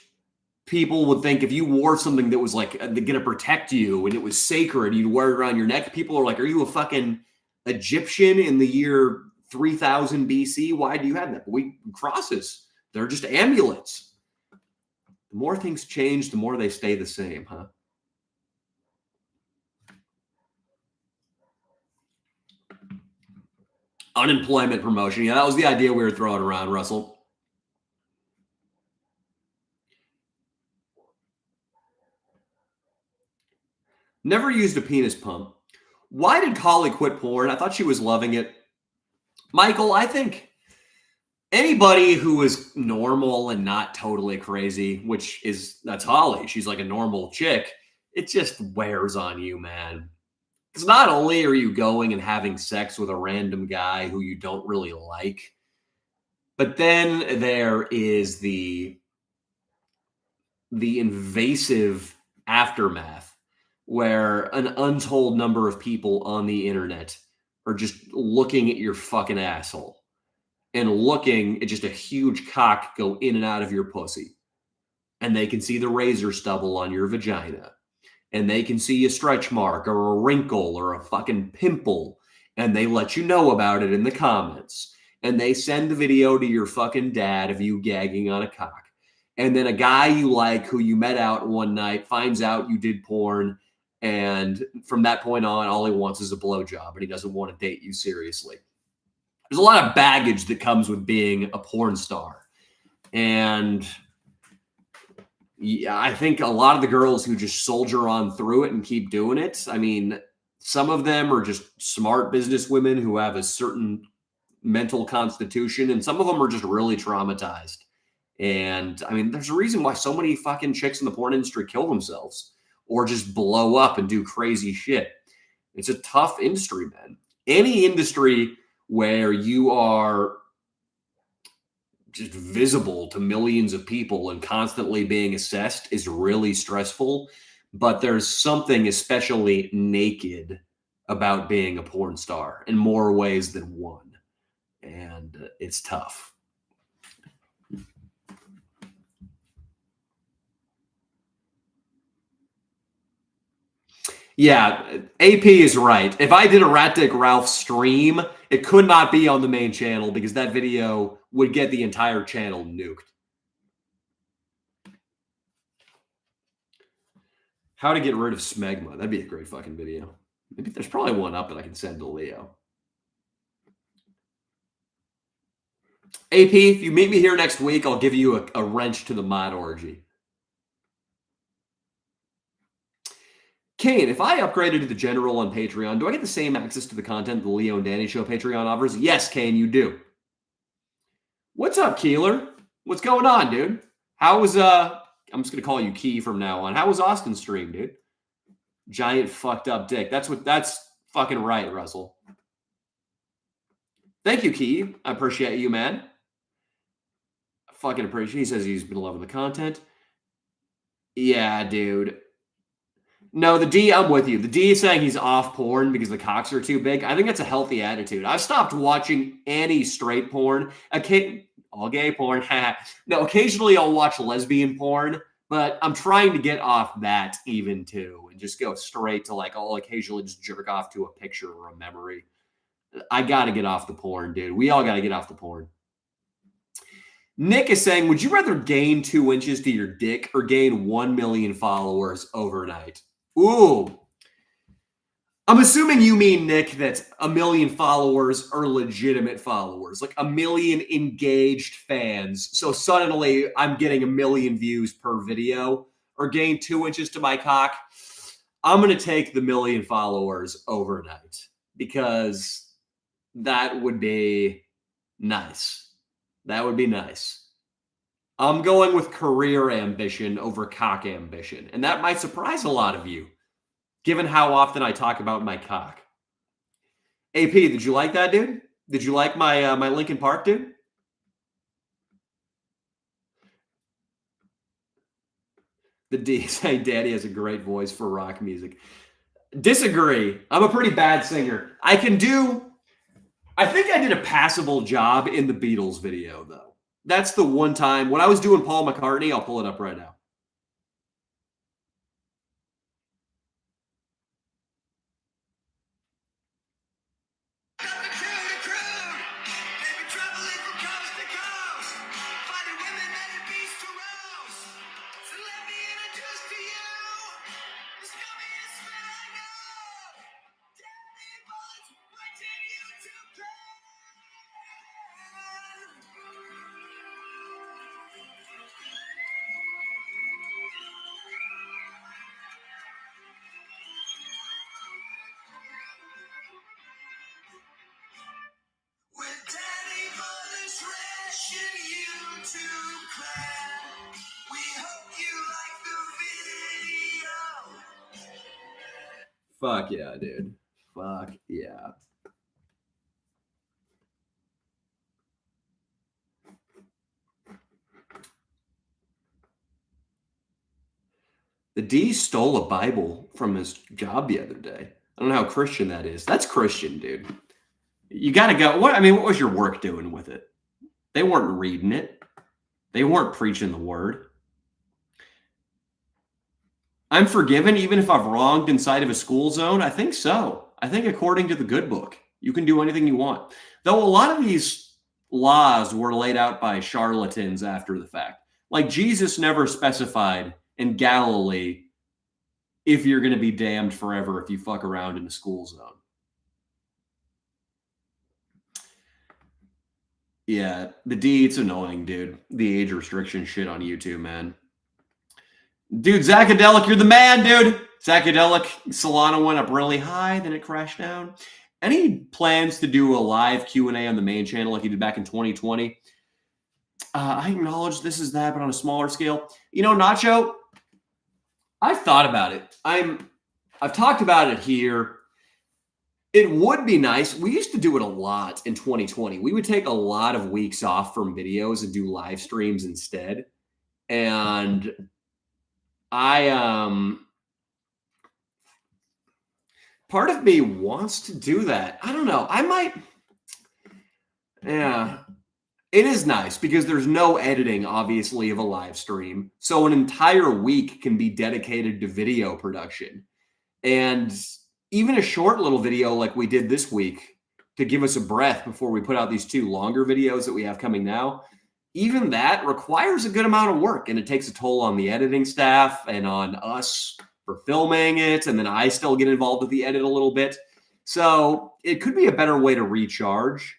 people would think if you wore something that was like going to protect you and it was sacred, you'd wear it around your neck. People are like, are you a fucking Egyptian in the year 3000 BC? Why do you have that? But crosses, they're just amulets. The more things change, the more they stay the same, huh? Unemployment promotion. Yeah, that was the idea we were throwing around, Russell. Never used a penis pump. Why did Holly quit porn? I thought she was loving it. Michael, I think anybody who is normal and not totally crazy, that's Holly. She's like a normal chick. It just wears on you, man. Because not only are you going and having sex with a random guy who you don't really like, but then there is the invasive aftermath where an untold number of people on the internet are just looking at your fucking asshole and looking at just a huge cock go in and out of your pussy. And they can see the razor stubble on your vagina. And they can see a stretch mark or a wrinkle or a fucking pimple. And they let you know about it in the comments. And they send the video to your fucking dad of you gagging on a cock. And then a guy you like who you met out one night finds out you did porn. And from that point on, all he wants is a blowjob and he doesn't want to date you seriously. There's a lot of baggage that comes with being a porn star. And yeah, I think a lot of the girls who just soldier on through it and keep doing it, I mean, some of them are just smart business women who have a certain mental constitution, and some of them are just really traumatized. And I mean, there's a reason why so many fucking chicks in the porn industry kill themselves or just blow up and do crazy shit. It's a tough industry, man. Any industry where you are just visible to millions of people and constantly being assessed is really stressful. But there's something especially naked about being a porn star in more ways than one. And it's tough. Yeah, AP is right. If I did a Rat Dick Ralph stream, it could not be on the main channel because that video would get the entire channel nuked. How to get rid of smegma. That'd be a great fucking video. Maybe there's probably one up that I can send to Leo. AP, if you meet me here next week, I'll give you a wrench to the mod orgy. Kane, if I upgraded to the general on Patreon, do I get the same access to the content the Leo and Danny Show Patreon offers? Yes, Kane, you do. What's up, Keeler? What's going on, dude? How was, I'm just going to call you Key from now on. How was Austin's stream, dude? Giant fucked up dick. That's fucking right, Russell. Thank you, Key. I appreciate you, man. I fucking appreciate. He says he's been loving the content. Yeah, dude. No, the D, I'm with you. The D is saying he's off porn because the cocks are too big. I think that's a healthy attitude. I've stopped watching any straight porn. All gay porn. No, occasionally I'll watch lesbian porn, but I'm trying to get off that even too and just go straight to like, I'll occasionally just jerk off to a picture or a memory. I got to get off the porn, dude. We all got to get off the porn. Nick is saying, would you rather gain 2 inches to your dick or gain 1 million followers overnight? Ooh. I'm assuming you mean, Nick, that 1 million followers are legitimate followers, like 1 million engaged fans. So suddenly I'm getting 1 million views per video or gain 2 inches to my cock. I'm going to take the 1 million followers overnight because that would be nice. That would be nice. I'm going with career ambition over cock ambition. And that might surprise a lot of you, given how often I talk about my cock. AP, did you like that, dude? Did you like my my Linkin Park, dude? The D saying Daddy has a great voice for rock music. Disagree. I'm a pretty bad singer. I think I did a passable job in the Beatles video, though. That's the one time when I was doing Paul McCartney. I'll pull it up right now. Fuck yeah, dude. Fuck yeah. The D stole a Bible from his job the other day. I don't know how Christian that is. That's Christian, dude. You got to go. What was your work doing with it? They weren't reading it. They weren't preaching the word. I'm forgiven even if I've wronged inside of a school zone? I think so. I think according to the good book, you can do anything you want. Though a lot of these laws were laid out by charlatans after the fact. Like Jesus never specified in Galilee if you're going to be damned forever if you fuck around in a school zone. Yeah, the D, it's annoying, dude. The age restriction shit on YouTube, man. Dude, Zacadelic, you're the man, dude. Zacadelic, Solana went up really high, then it crashed down. Any plans to do a live Q&A on the main channel like you did back in 2020? I acknowledge this is that, but on a smaller scale. You know, Nacho, I've thought about it. I've talked about it here. It would be nice. We used to do it a lot in 2020. We would take a lot of weeks off from videos and do live streams instead. And part of me wants to do that. I don't know. I might. Yeah. It is nice because there's no editing, obviously, of a live stream. So an entire week can be dedicated to video production. And even a short little video like we did this week to give us a breath before we put out these 2 longer videos that we have coming now, even that requires a good amount of work. And it takes a toll on the editing staff and on us for filming it. And then I still get involved with the edit a little bit. So it could be a better way to recharge.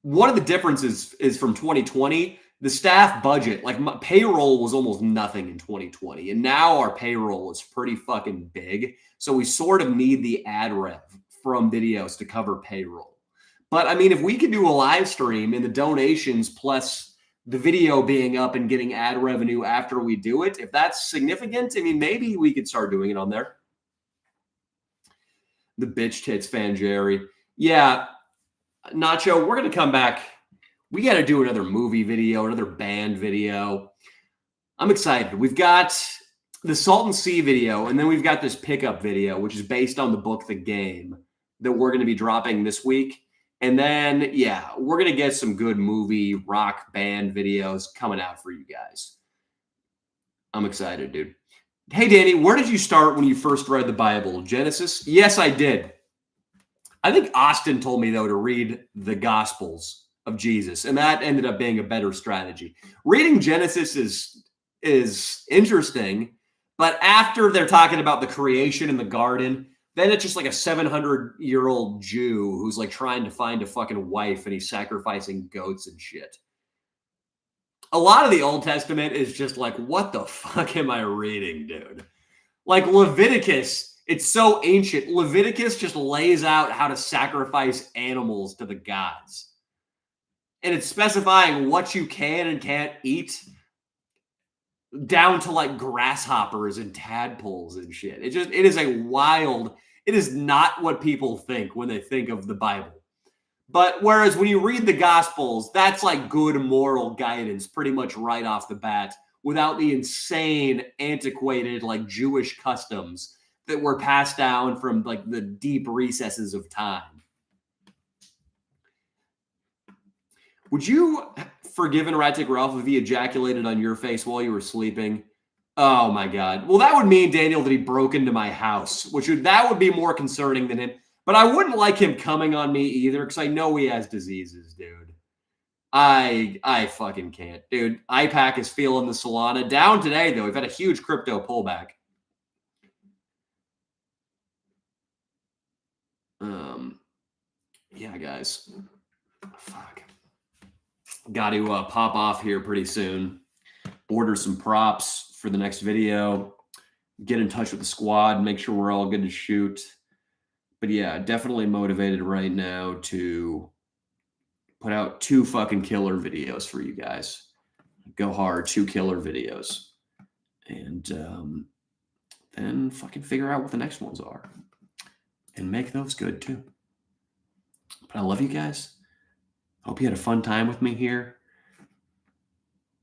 One of the differences is from 2020, the staff budget, like my payroll was almost nothing in 2020. And now our payroll is pretty fucking big. So we sort of need the ad rev from videos to cover payroll. But I mean, if we could do a live stream and the donations plus the video being up and getting ad revenue after we do it, if that's significant, I mean, maybe we could start doing it on there. The bitch tits fan, Jerry. Yeah, Nacho, we're going to come back. We got to do another movie video, another band video. I'm excited. We've got the Salton Sea video, and then we've got this pickup video, which is based on the book, The Game, that we're going to be dropping this week. And then, yeah, we're going to get some good movie, rock, band videos coming out for you guys. I'm excited, dude. Hey, Danny, where did you start when you first read the Bible? Genesis? Yes, I did. I think Austin told me, though, to read the Gospels of Jesus, and that ended up being a better strategy. Reading Genesis is interesting, but after they're talking about the creation in the garden, then it's just like a 700-year-old Jew who's like trying to find a fucking wife and he's sacrificing goats and shit. A lot of the Old Testament is just like, what the fuck am I reading, dude? Like Leviticus, it's so ancient. Leviticus just lays out how to sacrifice animals to the gods. And it's specifying what you can and can't eat down to like grasshoppers and tadpoles and shit. It is a wild, it is not what people think when they think of the Bible. But whereas when you read the Gospels, that's like good moral guidance pretty much right off the bat without the insane, antiquated like Jewish customs that were passed down from like the deep recesses of time. Would you forgive Erratic Ralph if he ejaculated on your face while you were sleeping? Oh my God. Well, that would mean, Daniel, that he broke into my house, that would be more concerning than him. But I wouldn't like him coming on me either because I know he has diseases, dude. I fucking can't. Dude, IPAC is feeling the Solana. Down today, though. We've had a huge crypto pullback. Yeah, guys. Fuck. Got to pop off here pretty soon. Order some props for the next video. Get in touch with the squad. Make sure we're all good to shoot. But yeah, definitely motivated right now to put out 2 fucking killer videos for you guys. Go hard, 2 killer videos. And then fucking figure out what the next ones are. And make those good too. But I love you guys. Hope you had a fun time with me here.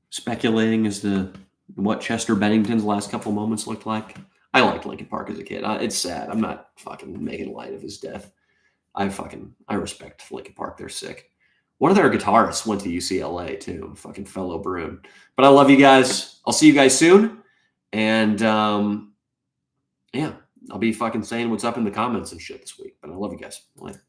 Speculating as to what Chester Bennington's last couple moments looked like. I liked Linkin Park as a kid. It's sad. I'm not fucking making light of his death. I respect Linkin Park. They're sick. One of their guitarists went to UCLA too. Fucking fellow Bruin. But I love you guys. I'll see you guys soon. And yeah, I'll be fucking saying what's up in the comments and shit this week. But I love you guys. Later.